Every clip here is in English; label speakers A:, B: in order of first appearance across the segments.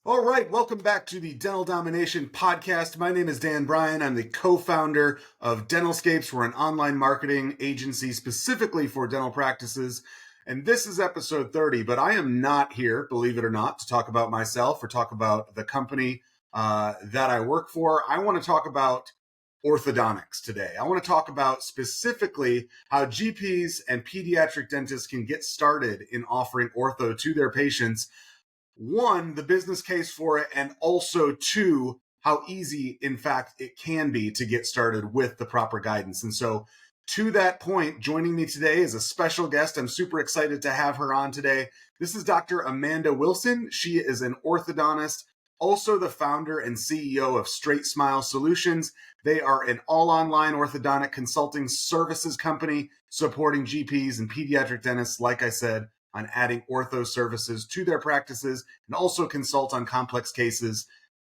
A: All right, welcome back to the Dental Domination Podcast. My name is Dan Bryan. I'm the co-founder of Dentalscapes. We're an online marketing agency specifically for dental practices. And this is episode 30, but I am not here, believe it or not, to talk about myself or talk about the company that I work for. I want to talk about orthodontics today. I want to talk about specifically how GPs and pediatric dentists can get started in offering ortho to their patients. One, the business case for it, and also two, how easy, in fact, it can be to get started with the proper guidance. And so to that point, joining me today is a special guest. I'm super excited to have her on today. This is Dr. Amanda Wilson. She is an orthodontist, also the founder and CEO of StraightSmile Solutions. They are an all-online orthodontic consulting services company supporting GPs and pediatric dentists, like I said, on adding ortho services to their practices, and also consult on complex cases,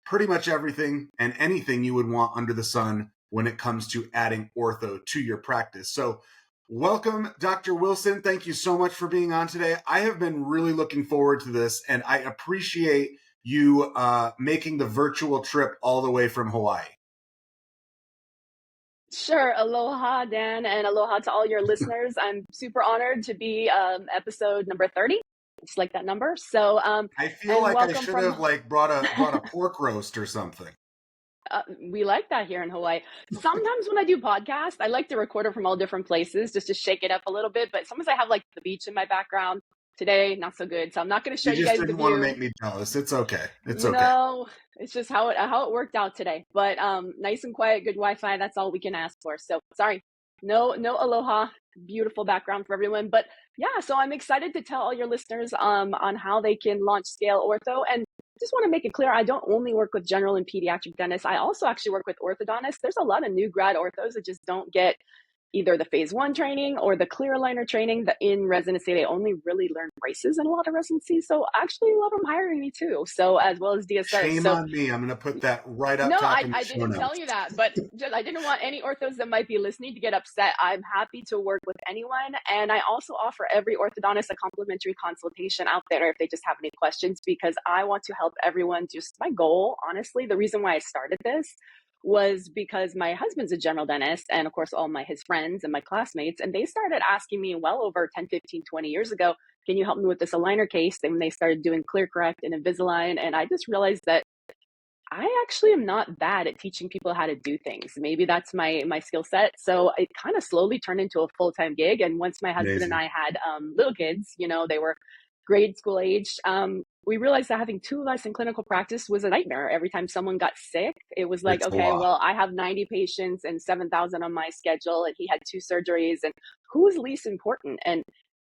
A: pretty much everything and anything you would want under the sun when it comes to adding ortho to your practice. So welcome, Dr. Wilson. Thank you so much for being on today. I have been really looking forward to this, and I appreciate you making the virtual trip all the way from Hawaii.
B: Sure. Aloha, Dan, and aloha to all your listeners. I'm super honored to be episode number 30. Just like that number. So
A: I feel like I should have brought a pork roast or something.
B: We like that here in Hawaii. Sometimes when I do podcasts, I like to record it from all different places just to shake it up a little bit. But sometimes I have like the beach in my background. Today, not so good. So I'm not going to show you guys the view.
A: You just didn't want to make me jealous. It's okay. It's okay.
B: No, it's just how it worked out today. But nice and quiet, good Wi-Fi. That's all we can ask for. So sorry, no aloha. Beautiful background for everyone. But yeah, so I'm excited to tell all your listeners on how they can launch scale ortho. And just want to make it clear, I don't only work with general and pediatric dentists. I also actually work with orthodontists. There's a lot of new grad orthos that just don't get either the phase 1 training or the clear aligner training. That in residency, they only really learn braces in a lot of residencies. So actually a lot of them hiring me too. So as well as DSS.
A: Shame on me. I'm going to put that right up top.
B: No, I didn't tell you that, but just, I didn't want any orthos that might be listening to get upset. I'm happy to work with anyone. And I also offer every orthodontist a complimentary consultation out there if they just have any questions, because I want to help everyone. Just my goal, honestly, the reason why I started this was because my husband's a general dentist, and of course all his friends and my classmates, and they started asking me well over 10, 15, 20 years ago, can you help me with this aligner case? And when they started doing ClearCorrect and Invisalign, and I just realized that I actually am not bad at teaching people how to do things. Maybe that's my skill set. So it kind of slowly turned into a full-time gig. And once my husband and I had little kids, they were grade school age, we realized that having two of us in clinical practice was a nightmare. Every time someone got sick, it was like, okay, well, I have 90 patients and 7,000 on my schedule, and he had 2 surgeries, and who's least important? And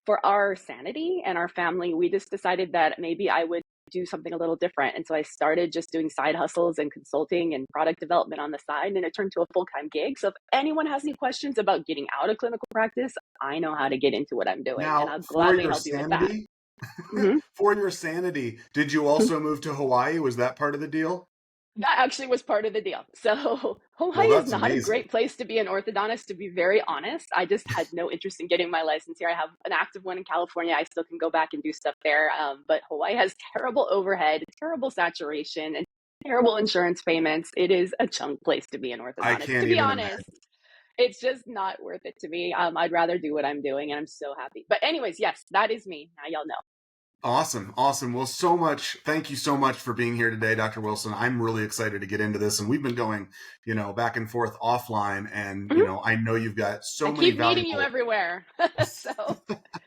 B: for our sanity and our family, we just decided that maybe I would do something a little different. And so I started just doing side hustles and consulting and product development on the side, and it turned to a full-time gig. So if anyone has any questions about getting out of clinical practice, I know how to get into what I'm doing.
A: Now,
B: and I'll gladly help you with that.
A: For your sanity, did you also move to Hawaii? Was that part of the deal?
B: That actually was part of the deal. So Hawaii is not a great place to be an orthodontist, to be very honest. I just had no interest in getting my license here. I have an active one in California. I still can go back and do stuff there. But Hawaii has terrible overhead, terrible saturation, and terrible insurance payments. It is a chunk place to be an orthodontist, to be honest. Imagine. It's just not worth it to me. I'd rather do what I'm doing, and I'm so happy. But anyways, yes, that is me. Now y'all know.
A: Awesome. Well, thank you so much for being here today, Dr. Wilson. I'm really excited to get into this, and we've been going, back and forth offline, and I know you've got I keep
B: meeting you everywhere. So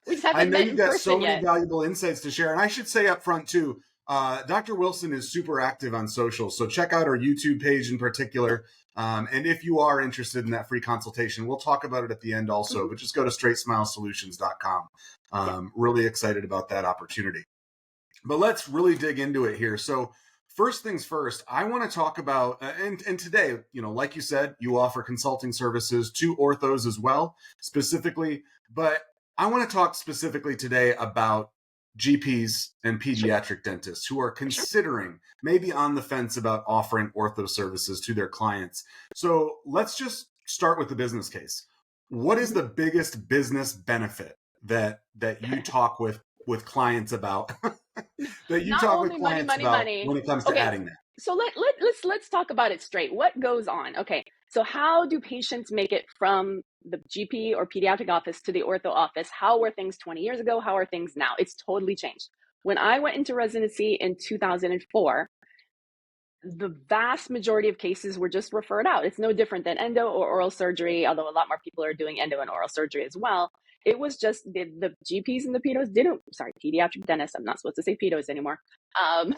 B: we just haven't
A: I know you've got so many valuable insights to share, and I should say up front too, Dr. Wilson is super active on social, so check out our YouTube page in particular. And if you are interested in that free consultation, we'll talk about it at the end also, but just go to StraightSmileSolutions.com. Really excited about that opportunity. But let's really dig into it here. So first things first, I want to talk about, and today, like you said, you offer consulting services to orthos as well, specifically, but I want to talk specifically today about GPs and pediatric dentists who are considering, maybe on the fence about offering ortho services to their clients. So let's just start with the business case. What is the biggest business benefit that you talk with with clients about that you
B: Not
A: talk with
B: only money,
A: clients
B: money,
A: about
B: money.
A: when it comes to
B: Okay,
A: adding that?
B: so let's talk about it straight. What goes on? Okay, so how do patients make it from the GP or pediatric office to the ortho office? How were things 20 years ago? How are things now? It's totally changed. When I went into residency in 2004, the vast majority of cases were just referred out. It's no different than endo or oral surgery, although a lot more people are doing endo and oral surgery as well. It was just the GPs and the pedos didn't, sorry, pediatric dentists, I'm not supposed to say pedos anymore. Um,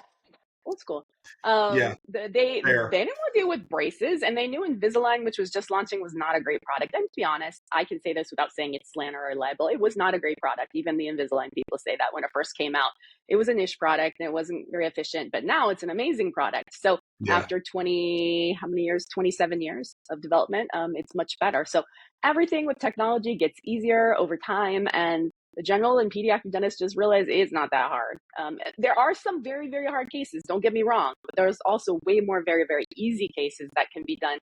B: Old school.
A: Yeah,
B: They
A: fair.
B: didn't want to deal with braces, and they knew Invisalign, which was just launching, was not a great product. And to be honest, I can say this without saying it's slander or libel. It was not a great product. Even the Invisalign people say that when it first came out, it was a niche product and it wasn't very efficient. But now it's an amazing product. So
A: Yeah,
B: after 20, how many years? 27 years of development, it's much better. So everything with technology gets easier over time, and the general and pediatric dentists just realize it's not that hard. There are some very, very hard cases, don't get me wrong, but there's also way more very, very easy cases that can be done.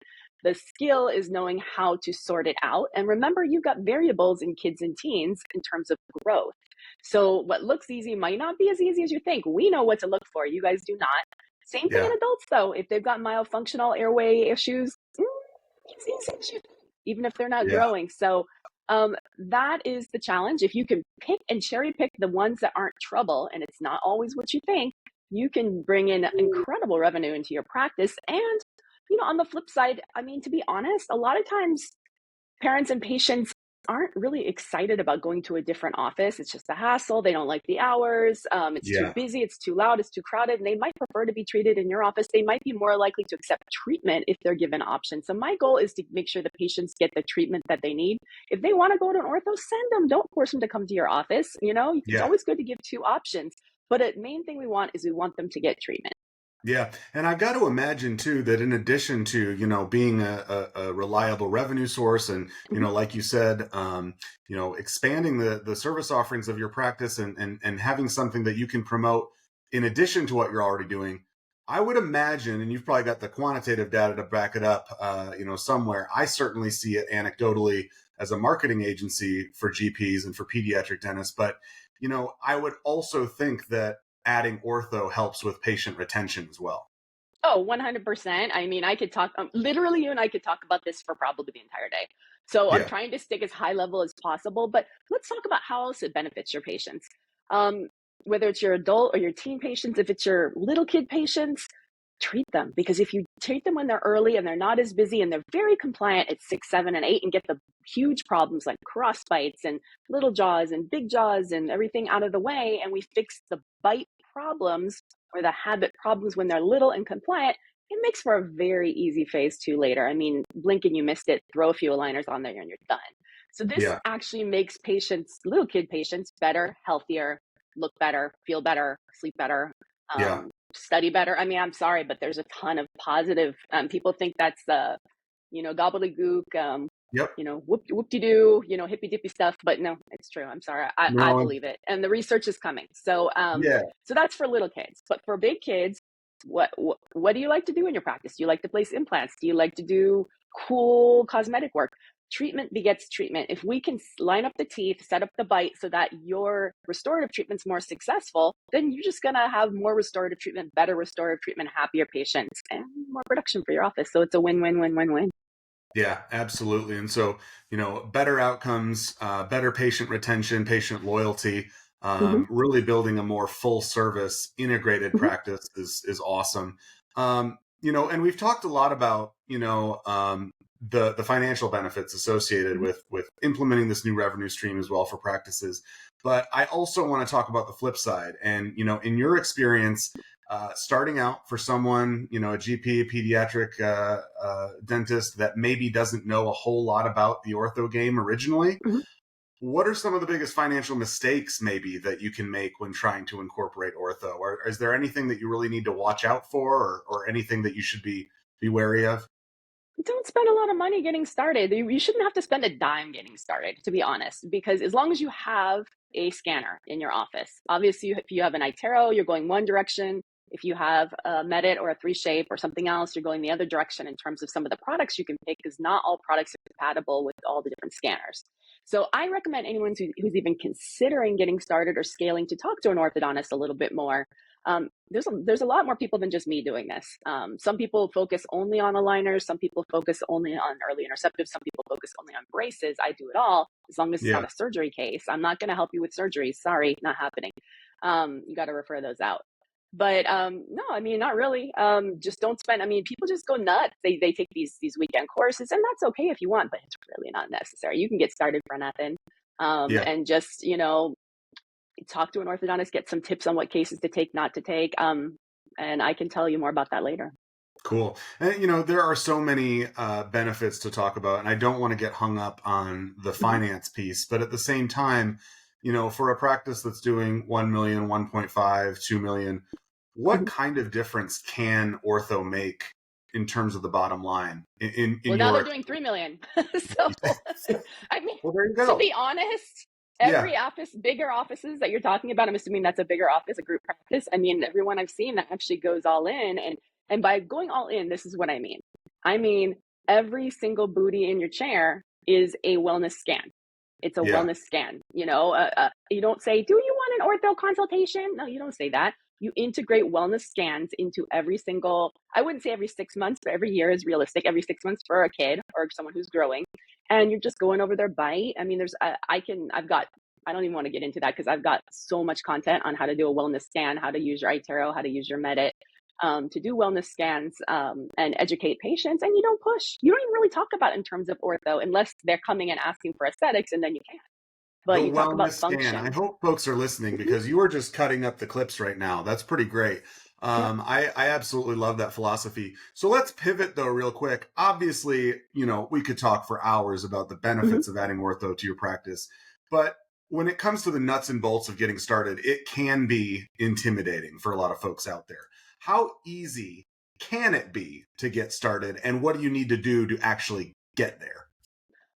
B: The skill is knowing how to sort it out. And remember, you've got variables in kids and teens in terms of growth. So what looks easy might not be as easy as you think. We know what to look for. You guys do not. Same thing in
A: yeah,
B: adults, though. If they've got myofunctional airway issues, it's easy as you think, even if they're not
A: yeah,
B: growing. So that is the challenge. If you can pick and cherry pick the ones that aren't trouble, and it's not always what you think, you can bring in incredible revenue into your practice. And, on the flip side, I mean, to be honest, a lot of times parents and patients aren't really excited about going to a different office. It's just a hassle. They don't like the hours. It's too
A: yeah,
B: busy. It's too loud. It's too crowded. And they might prefer to be treated in your office. They might be more likely to accept treatment if they're given options. So my goal is to make sure the patients get the treatment that they need. If they want to go to an ortho, send them. Don't force them to come to your office. It's
A: yeah.
B: always good to give two options. But the main thing we want is we want them to get treatment.
A: Yeah, and I got to imagine too that in addition to being a reliable revenue source, and
B: Mhm.
A: like you said, expanding the service offerings of your practice, and having something that you can promote in addition to what you're already doing, I would imagine, and you've probably got the quantitative data to back it up, somewhere. I certainly see it anecdotally as a marketing agency for GPs and for pediatric dentists, but I would also think that adding ortho helps with patient retention as well.
B: Oh, 100%. I mean, I could talk, literally, you and I could talk about this for probably the entire day. So I'm
A: Yeah.
B: trying to stick as high level as possible, but let's talk about how else it benefits your patients. Um, Whether it's your adult or your teen patients, if it's your little kid patients, treat them, because if you treat them when they're early and they're not as busy and they're very compliant at 6, 7, and 8, and get the huge problems like cross bites and little jaws and big jaws and everything out of the way, and we fix the bite problems or the habit problems when they're little and compliant, it makes for a very easy phase 2 later. I mean, blink and you missed it, throw a few aligners on there and you're done. So this
A: Yeah.
B: actually makes patients, little kid patients, better, healthier, look better, feel better, sleep better,
A: Yeah.
B: study better. I mean, I'm sorry, but there's a ton of positive. People think that's gobbledygook,
A: Yep.
B: whoop-de-doo, hippy dippy stuff. But no, it's true. I'm sorry. I
A: No.
B: believe it. And the research is coming. So,
A: Yeah.
B: so that's for little kids. But for big kids, what do you like to do in your practice? Do you like to place implants? Do you like to do cool cosmetic work? Treatment begets treatment. If we can line up the teeth, set up the bite so that your restorative treatment's more successful, then you're just going to have more restorative treatment, better restorative treatment, happier patients, and more production for your office. So it's a win-win-win-win-win.
A: Yeah, absolutely. And so, better outcomes, better patient retention, patient loyalty,
B: Mm-hmm.
A: really building a more full service integrated
B: Mm-hmm.
A: practice is awesome. And we've talked a lot about, the financial benefits associated
B: Mm-hmm.
A: with implementing this new revenue stream as well for practices. But I also want to talk about the flip side. And, in your experience, starting out for someone, a GP, a pediatric dentist that maybe doesn't know a whole lot about the ortho game originally,
B: Mm-hmm.
A: what are some of the biggest financial mistakes maybe that you can make when trying to incorporate ortho? Or is there anything that you really need to watch out for, or anything that you should be wary of?
B: Don't spend a lot of money getting started. You shouldn't have to spend a dime getting started, to be honest, because as long as you have a scanner in your office, obviously, if you have an iTero, you're going one direction. If you have a Medit or a 3Shape or something else, you're going the other direction in terms of some of the products you can pick, because not all products are compatible with all the different scanners. So I recommend anyone who's even considering getting started or scaling to talk to an orthodontist a little bit more. There's a lot more people than just me doing this. Some people focus only on aligners. Some people focus only on early interceptive. Some people focus only on braces. I do it all, as long as it's not a surgery case. I'm not going to help you with surgery. Sorry, not happening. You got to refer those out. But no, I mean, not really. Just don't spend. I mean, people just go nuts. They take these weekend courses, and that's okay if you want, but it's really not necessary. You can get started for nothing, and just talk to an orthodontist, get some tips on what cases to take, not to take, and I can tell you more about that later.
A: Cool. And there are so many benefits to talk about, and I don't want to get hung up on the finance piece, but at the same time, for a practice that's doing 1 million, 1.5, 2 million, what kind of difference can ortho make in terms of the bottom line?
B: Now they're doing 3 million. So, I mean,
A: well, there you go.
B: To be honest, every office, bigger offices that you're talking about, I'm assuming that's a bigger office, a group practice. I mean, everyone I've seen that actually goes all in. And by going all in, this is what I mean. I mean, every single booty in your chair is a wellness scan. It's a wellness scan. You don't say, do you want an ortho consultation? No, you don't say that. You integrate wellness scans into every single, I wouldn't say every 6 months, but every year is realistic. Every 6 months for a kid or someone who's growing. And you're just going over their bite. I mean, I don't even want to get into that, because I've got so much content on how to do a wellness scan, how to use your iTero, how to use your Medit, to do wellness scans, and educate patients. And you don't even really talk about it in terms of ortho, unless they're coming and asking for aesthetics, and then you can. But you talk about function.
A: I hope folks are listening, because you are just cutting up the clips right now. That's pretty great. I absolutely love that philosophy. So let's pivot though real quick. Obviously, we could talk for hours about the benefits of adding ortho to your practice, but when it comes to the nuts and bolts of getting started, it can be intimidating for a lot of folks out there. How easy can it be to get started, and what do you need to do to actually get there?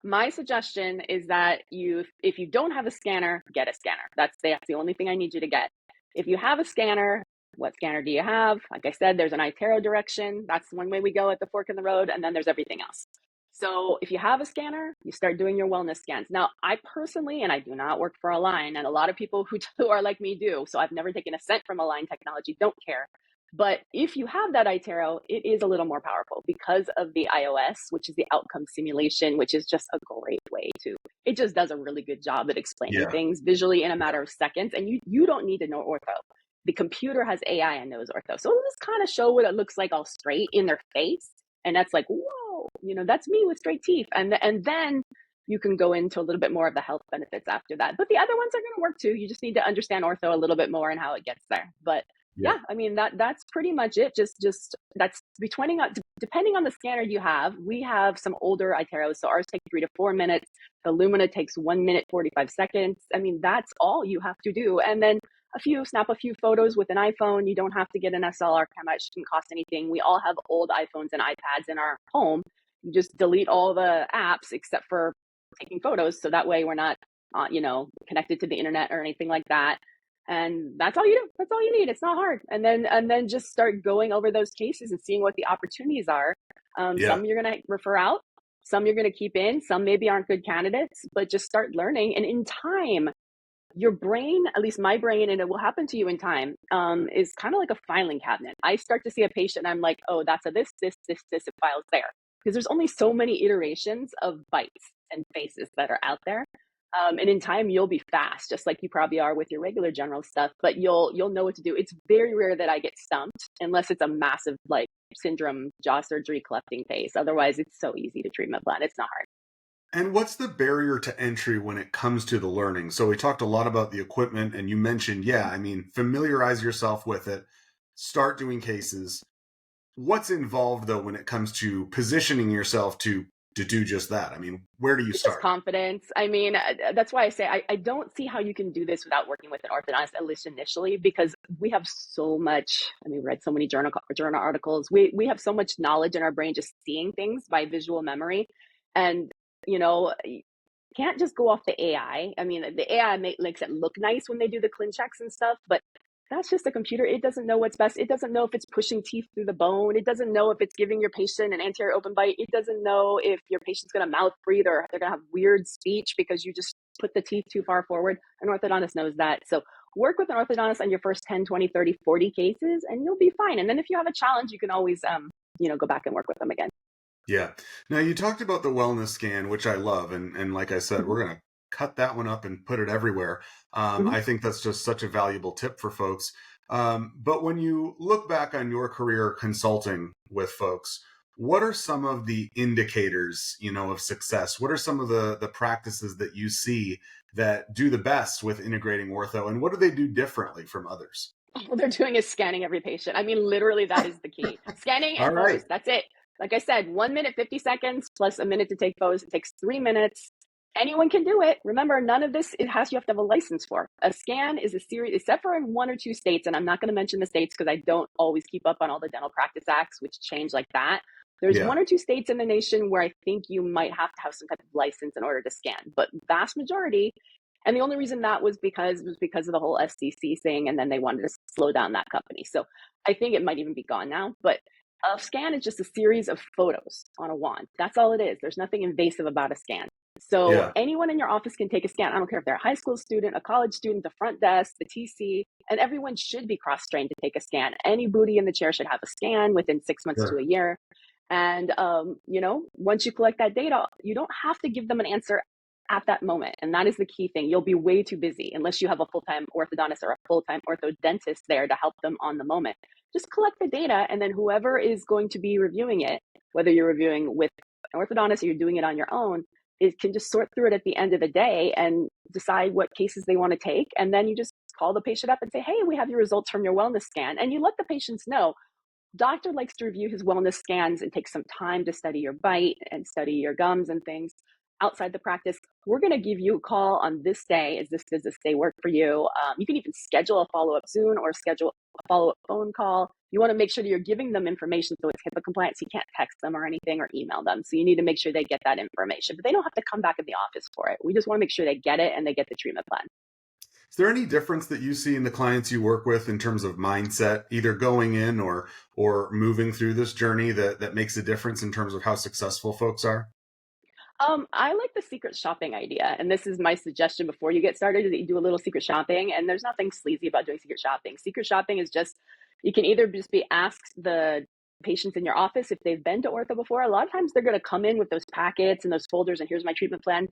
B: My suggestion is that if you don't have a scanner, get a scanner. That's the only thing I need you to get. If you have a scanner, what scanner do you have? Like I said, there's an iTero direction. That's one way we go at the fork in the road. And then there's everything else. So if you have a scanner, you start doing your wellness scans. Now, I personally, and I do not work for Align, and a lot of people who are like me do. So I've never taken a cent from Align technology, don't care. But if you have that iTero, it is a little more powerful because of the iOS, which is the outcome simulation, which is just a great way it just does a really good job at explaining things visually in a matter of seconds. And you don't need to know ortho. The computer has AI and knows ortho. So it'll just kind of show what it looks like all straight in their face. And that's like, whoa, that's me with straight teeth. And then you can go into a little bit more of the health benefits after that. But the other ones are going to work too. You just need to understand ortho a little bit more and how it gets there. But I mean, that's pretty much it. Just that's depending on the scanner you have. We have some older iTeros, so ours take 3 to 4 minutes. The Lumina takes 1 minute, 45 seconds. I mean, that's all you have to do. And then snap a few photos with an iPhone. You don't have to get an SLR camera. It shouldn't cost anything. We all have old iPhones and iPads in our home. You just delete all the apps except for taking photos. So that way we're not, connected to the internet or anything like that. And that's all you do. That's all you need. It's not hard. And then just start going over those cases and seeing what the opportunities are. Some you're going to refer out, some you're going to keep in, some maybe aren't good candidates, but just start learning. And in time, your brain, at least my brain, and it will happen to you in time, is kind of like a filing cabinet. I start to see a patient and I'm like, oh, that's a this, it files there. Because there's only so many iterations of bites and faces that are out there. And in time, you'll be fast, just like you probably are with your regular general stuff, but you'll know what to do. It's very rare that I get stumped unless it's a massive like syndrome, jaw surgery, clefting case. Otherwise, it's so easy to treatment plan. It's not hard.
A: And what's the barrier to entry when it comes to the learning? So we talked a lot about the equipment, and you mentioned, familiarize yourself with it, start doing cases. What's involved though when it comes to positioning yourself to do just that? I mean, where do you start?
B: Just confidence. I mean, that's why I say I don't see how you can do this without working with an orthodontist, at least initially, because we have so much. I mean, read so many journal articles. We have so much knowledge in our brain just seeing things by visual memory, and you can't just go off the AI. I mean, the AI makes it look nice when they do the clean checks and stuff, but that's just a computer. It doesn't know what's best. It doesn't know if it's pushing teeth through the bone. It doesn't know if it's giving your patient an anterior open bite. It doesn't know if your patient's going to mouth breathe or they're going to have weird speech because you just put the teeth too far forward. An orthodontist knows that. So work with an orthodontist on your first 10, 20, 30, 40 cases, and you'll be fine. And then if you have a challenge, you can always, go back and work with them again.
A: Yeah. Now you talked about the wellness scan, which I love. And like I said, we're going to cut that one up and put it everywhere. I think that's just such a valuable tip for folks. But when you look back on your career consulting with folks, what are some of the indicators, of success? What are some of the practices that you see that do the best with integrating ortho, and what do they do differently from others?
B: All they're doing is scanning every patient. I mean, literally, that is the key. Scanning and
A: All right.
B: photos. That's it. Like I said, 1 minute, 50 seconds plus a minute to take photos. It takes 3 minutes. Anyone can do it. Remember, none of this you have to have a license for. A scan is a series, except for in 1 or 2 states, and I'm not going to mention the states because I don't always keep up on all the dental practice acts, which change like that. There's 1 or 2 states in the nation where I think you might have to have some type of license in order to scan, but vast majority. And the only reason that was because of the whole SDC thing, and then they wanted to slow down that company. So I think it might even be gone now. But a scan is just a series of photos on a wand. That's all it is. There's nothing invasive about a scan. So anyone in your office can take a scan. I don't care if they're a high school student, a college student, the front desk, the TC, and everyone should be cross-trained to take a scan. Any booty in the chair should have a scan within 6 months to a year. And, once you collect that data, you don't have to give them an answer at that moment. And that is the key thing. You'll be way too busy unless you have a full-time orthodontist or a full-time orthodontist there to help them on the moment. Just collect the data, and then whoever is going to be reviewing it, whether you're reviewing with an orthodontist or you're doing it on your own, it can just sort through it at the end of the day and decide what cases they want to take. And then you just call the patient up and say, hey, we have your results from your wellness scan. And you let the patients know. Doctor likes to review his wellness scans and take some time to study your bite and study your gums and things outside the practice. We're going to give you a call on this day. Does this day work for you? You can even schedule a follow-up Zoom or schedule a follow-up phone call. You want to make sure that you're giving them information so it's HIPAA compliant. So you can't text them or anything or email them. So you need to make sure they get that information, but they don't have to come back in the office for it. We just want to make sure they get it and they get the treatment plan.
A: Is there any difference that you see in the clients you work with in terms of mindset, either going in or moving through this journey that makes a difference in terms of how successful folks are?
B: I like the secret shopping idea. And this is my suggestion before you get started, is that you do a little secret shopping. And there's nothing sleazy about doing secret shopping. Secret shopping is just, you can either just be asked the patients in your office if they've been to ortho before. A lot of times they're going to come in with those packets and those folders and here's my treatment plan.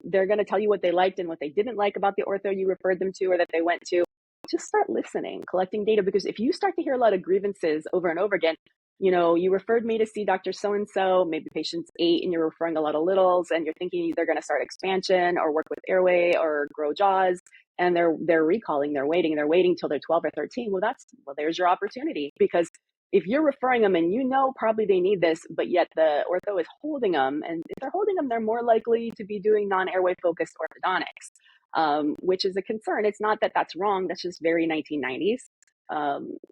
B: They're going to tell you what they liked and what they didn't like about the ortho you referred them to or that they went to. Just start listening, collecting data, because if you start to hear a lot of grievances over and over again, you referred me to see Dr. So-and-so, maybe patient's 8 and you're referring a lot of littles and you're thinking they're going to start expansion or work with airway or grow jaws, and they're recalling, they're waiting till they're 12 or 13. Well, there's your opportunity, because if you're referring them and probably they need this, but yet the ortho is holding them, and if they're holding them, they're more likely to be doing non-airway focused orthodontics, which is a concern. It's not that that's wrong. That's just very 1990s.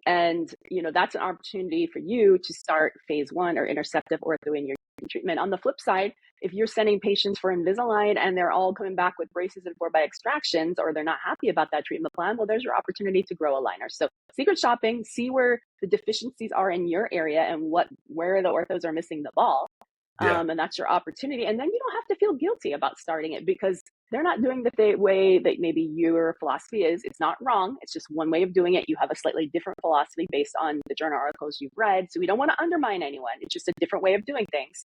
B: And that's an opportunity for you to start phase 1 or interceptive ortho in your treatment. On the flip side, if you're sending patients for Invisalign and they're all coming back with braces and 4x extractions, or they're not happy about that treatment plan, well, there's your opportunity to grow aligners. So secret shopping, see where the deficiencies are in your area and where the orthos are missing the ball. And that's your opportunity. And then you don't have to feel guilty about starting it, because they're not doing the way that maybe your philosophy is. It's not wrong. It's just one way of doing it. You have a slightly different philosophy based on the journal articles you've read. So we don't want to undermine anyone. It's just a different way of doing things.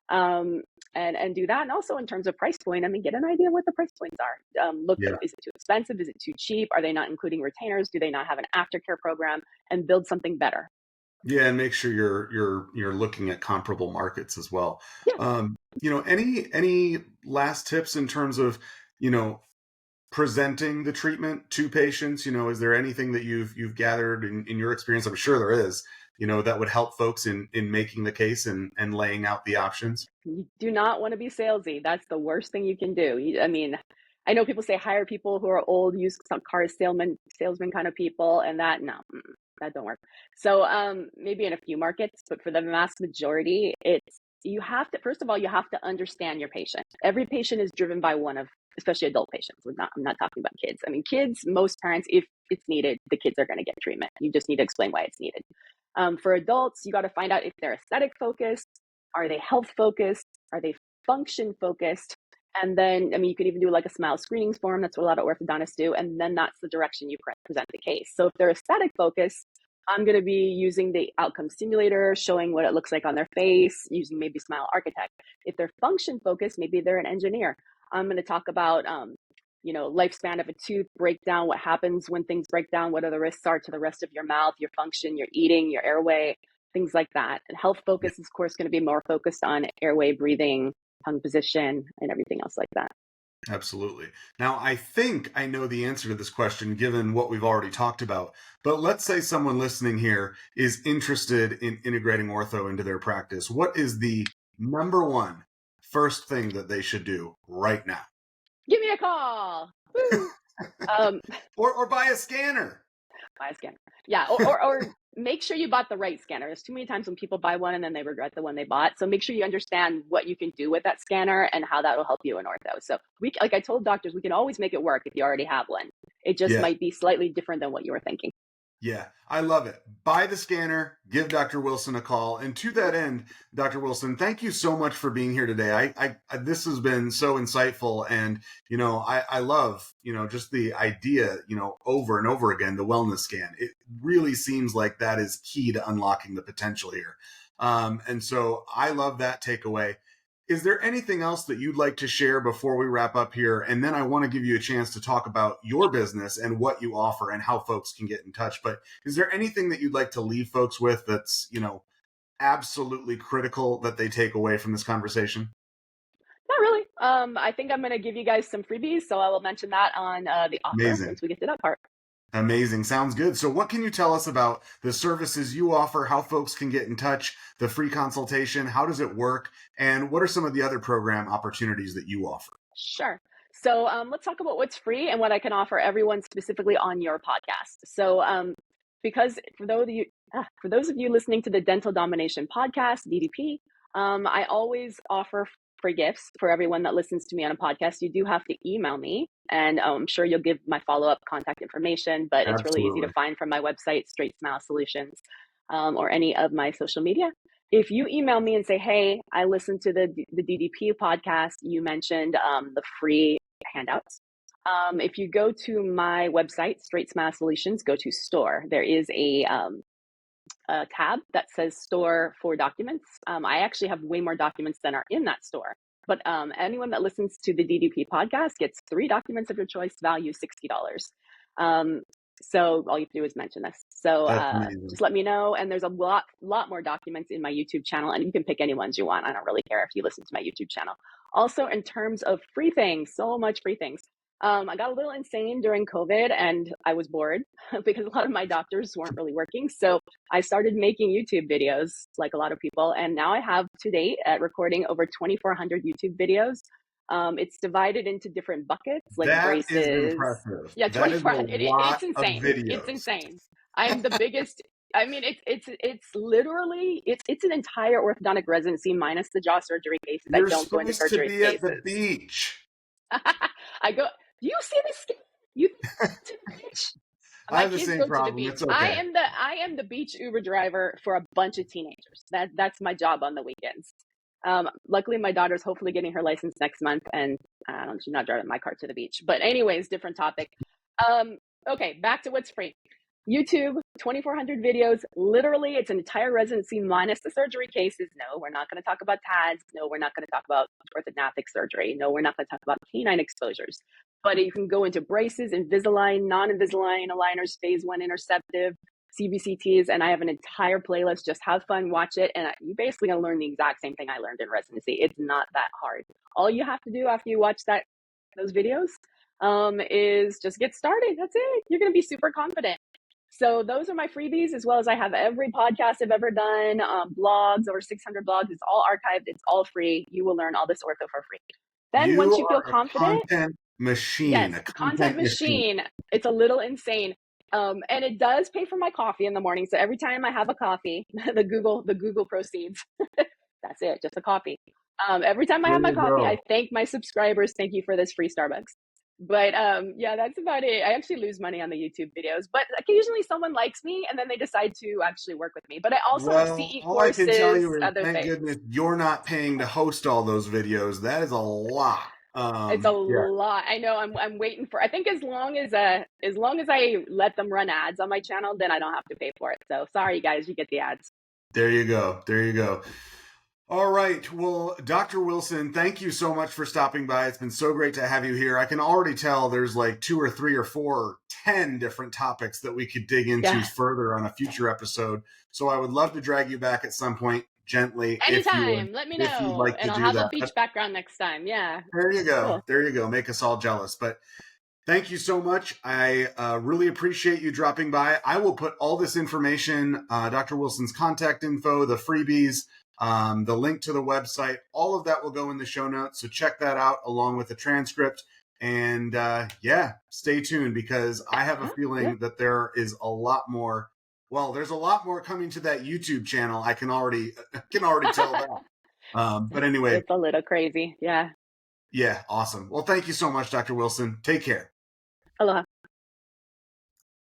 B: And do that. And also in terms of price point, get an idea of what the price points are. Is it too expensive? Is it too cheap? Are they not including retainers? Do they not have an aftercare program? And build something better.
A: Yeah, and make sure you're looking at comparable markets as well.
B: Yeah.
A: Any last tips in terms of presenting the treatment to patients? Is there anything that you've gathered in your experience? I'm sure there is. That would help folks in making the case and laying out the options.
B: You do not want to be salesy. That's the worst thing you can do. I know people say hire people who are old, used car salesman kind of people, and that don't work. So maybe in a few markets, but for the vast majority, you have to understand your patient. Every patient is driven by one of especially adult patients. I'm not talking about kids. I mean, kids, most parents, if it's needed, the kids are going to get treatment. You just need to explain why it's needed. For adults, you got to find out if they're aesthetic focused, are they health focused, are they function focused? And then, I mean, you could even do like a smile screenings form. That's what a lot of orthodontists do. And then that's the direction you present the case. So if they're aesthetic focused, I'm going to be using the outcome simulator, showing what it looks like on their face, using maybe Smile Architect. If they're function focused, maybe they're an engineer. I'm going to talk about, lifespan of a tooth, break down what happens when things break down, what are the risks are to the rest of your mouth, your function, your eating, your airway, things like that. And health focus is, of course, going to be more focused on airway, breathing, tongue position, and everything else like that.
A: Absolutely. Now, I think I know the answer to this question, given what we've already talked about. But let's say someone listening here is interested in integrating ortho into their practice. What is the number one first thing that they should do right now?
B: Give me a call.
A: Or buy a scanner.
B: Buy a scanner. Yeah. Or make sure you bought the right scanner. There's too many times when people buy one and then they regret the one they bought. So make sure you understand what you can do with that scanner and how that will help you in ortho. So like I told doctors, we can always make it work if you already have one. It just might be slightly different than what you were thinking.
A: Yeah, I love it. Buy the scanner, give Dr. Wilson a call. And to that end, Dr. Wilson, thank you so much for being here today. I this has been so insightful. And, I love, just the idea, over and over again, the wellness scan. It really seems like that is key to unlocking the potential here. And so I love that takeaway. Is there anything else that you'd like to share before we wrap up here? And then I want to give you a chance to talk about your business and what you offer and how folks can get in touch. But is there anything that you'd like to leave folks with that's, absolutely critical that they take away from this conversation?
B: Not really. I think I'm going to give you guys some freebies. So I will mention that on the offer once we get to that part.
A: Amazing. Sounds good. So what can you tell us about the services you offer, how folks can get in touch, the free consultation, how does it work, and what are some of the other program opportunities that you offer?
B: Sure. So let's talk about what's free and what I can offer everyone specifically on your podcast. So because for those of you listening to the Dental Domination Podcast, DDP, I always offer free gifts for everyone that listens to me on a podcast. You do have to email me, and I'm sure you'll give my follow-up contact information, but it's really easy to find from my website, StraightSmile Solutions, or any of my social media. If you email me and say, hey, I listened to the DDP podcast, you mentioned the free handouts. If you go to my website, StraightSmile Solutions, go to store. There is a tab that says store for documents. I actually have way more documents than are in that store. But anyone that listens to the DDP podcast gets 3 documents of your choice, value $60. So all you have to do is mention this. So just let me know. And there's a lot more documents in my YouTube channel, and you can pick any ones you want. I don't really care if you listen to my YouTube channel. Also, in terms of free things, so much free things. I got a little insane during COVID and I was bored because a lot of my doctors weren't really working. So I started making YouTube videos like a lot of people. And now I have to date at recording over 2,400 YouTube videos. It's divided into different buckets like
A: that
B: braces.
A: Is impressive.
B: Yeah, 2,400.
A: It's
B: insane. It's insane. I am the biggest. I mean, it's literally it's an entire orthodontic residency minus the jaw surgery cases.
A: You're
B: I don't go into surgery
A: to be
B: cases.
A: At the beach.
B: I go. Do you see this? You to the beach?
A: I have the same problem. It's okay.
B: I am the beach Uber driver for a bunch of teenagers. That's my job on the weekends. Luckily, my daughter's hopefully getting her license next month, and she's not driving my car to the beach. But anyways, different topic. Okay, back to what's free. YouTube, 2,400 videos. Literally, it's an entire residency minus the surgery cases. No, we're not going to talk about TADS. No, we're not going to talk about orthodontic surgery. No, we're not going to talk about canine exposures. But you can go into braces, Invisalign, non-Invisalign, aligners, phase 1 interceptive, CBCTs, and I have an entire playlist. Just have fun, watch it, and you basically going to learn the exact same thing I learned in residency. It's not that hard. All you have to do after you watch those videos is just get started. That's it. You're going to be super confident. So those are my freebies, as well as I have every podcast I've ever done, blogs, over 600 blogs. It's all archived. It's all free. You will learn all this ortho for free. Then once you feel confident,
A: content machine.
B: Yes, content machine. It's a little insane. And it does pay for my coffee in the morning. So every time I have a coffee, the Google proceeds. That's it, just a coffee. Every time I
A: There
B: have my
A: you
B: coffee, I
A: go.
B: thank my subscribers. Thank you for this free Starbucks. But yeah, that's about it. I actually lose money on the YouTube videos, but occasionally someone likes me and then they decide to actually work with me. But I also have
A: Well,
B: CE
A: all I can tell
B: courses,
A: you is
B: other
A: thank
B: things.
A: goodness you're not paying to host all those videos. That is a lot.
B: It's a
A: Yeah,
B: lot. I know. I'm waiting for. I think as long as I let them run ads on my channel, then I don't have to pay for it. So sorry, guys, you get the ads.
A: there you go. There you go. All right. Well, Dr. Wilson, thank you so much for stopping by. It's been so great to have you here. I can already tell there's like 2 or 3 or 4 or 10 different topics that we could dig into
B: Yeah.
A: further on a future episode. So I would love to drag you back at some point gently
B: Anytime. Let me
A: if you'd
B: know,
A: like to
B: and I'll
A: do
B: have a
A: that.
B: beach
A: But
B: background next time. Yeah.
A: there you go.
B: Cool.
A: There you go. Make us all jealous. But thank you so much. I really appreciate you dropping by. I will put all this information, Dr. Wilson's contact info, the freebies, the link to the website, all of that will go in the show notes. So check that out along with the transcript. And yeah, stay tuned because I have a
B: Yeah.
A: feeling that there is a lot more. Well, there's a lot more coming to that YouTube channel. I can already tell that. But anyway,
B: It's a little crazy. Yeah.
A: yeah, awesome. Well, thank you so much, Dr. Wilson. Take care.
B: Aloha.